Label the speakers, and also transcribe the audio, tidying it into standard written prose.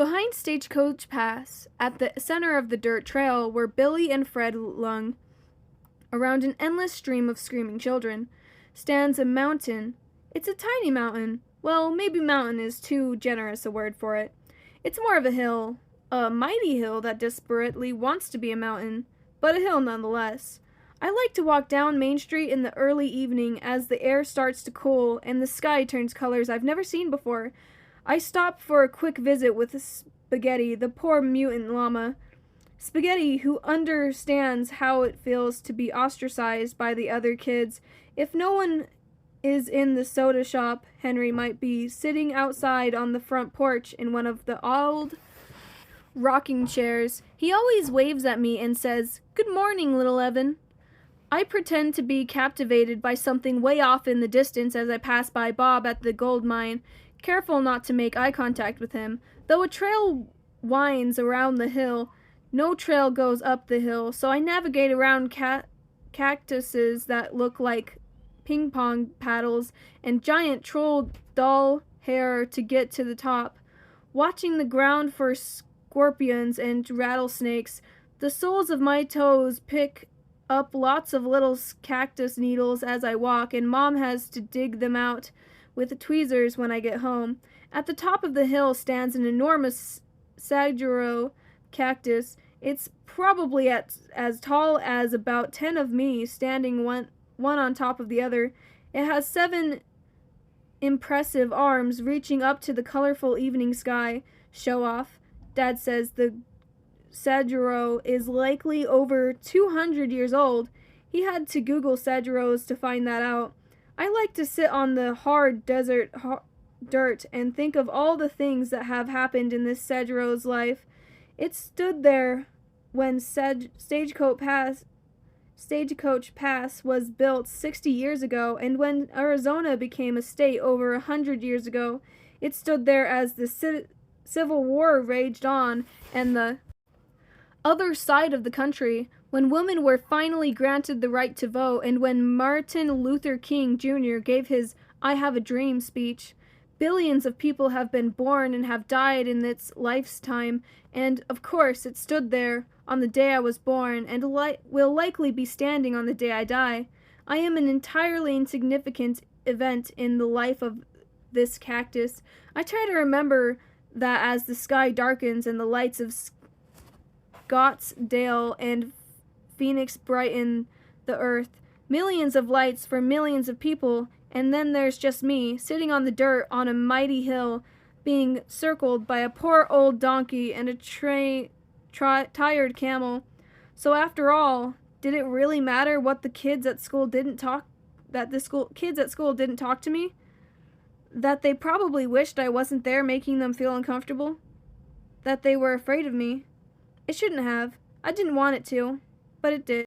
Speaker 1: Behind Stagecoach Pass, at the center of the dirt trail where Billy and Fred lung, around an endless stream of screaming children, stands a mountain. It's a tiny mountain. Well, maybe mountain is too generous a word for it. It's more of a hill, a mighty hill that desperately wants to be a mountain, but a hill nonetheless. I like to walk down Main Street in the early evening as the air starts to cool and the sky turns colors I've never seen before. I stop for a quick visit with Spaghetti, the poor mutant llama. Spaghetti, who understands how it feels to be ostracized by the other kids. If no one is in the soda shop, Henry might be sitting outside on the front porch in one of the old rocking chairs. He always waves at me and says, "Good morning, little Evan." I pretend to be captivated by something way off in the distance as I pass by Bob at the gold mine, careful not to make eye contact with him. Though a trail winds around the hill, no trail goes up the hill, so I navigate around cactuses that look like ping-pong paddles and giant troll doll hair to get to the top. Watching the ground for scorpions and rattlesnakes, the soles of my toes pick up lots of little cactus needles as I walk, and Mom has to dig them out with the tweezers when I get home. At the top of the hill stands an enormous saguaro cactus. It's probably as tall as about 10 of me, standing one on top of the other. It has 7 impressive arms reaching up to the colorful evening sky. Show off. Dad says the saguaro is likely over 200 years old. He had to Google saguaros to find that out. I like to sit on the hard desert dirt and think of all the things that have happened in this saguaro's life. It stood there when Stagecoach Pass was built 60 years ago, and when Arizona became a state over 100 years ago. It stood there as the Civil War raged on, and the other side of the country, when women were finally granted the right to vote, and when Martin Luther King Jr. gave his "I Have a Dream" speech. Billions of people have been born and have died in its lifetime, and, of course, it stood there on the day I was born, and will likely be standing on the day I die. I am an entirely insignificant event in the life of this cactus. I try to remember that as the sky darkens and the lights of Scottsdale and Phoenix brighten the earth. Millions of lights for millions of people, and then there's just me, sitting on the dirt on a mighty hill, being circled by a poor old donkey and a tired camel. So after all, did it really matter what the kids at school didn't talk to me? That they probably wished I wasn't there, making them feel uncomfortable? That they were afraid of me? It shouldn't have. I didn't want it to, but it did.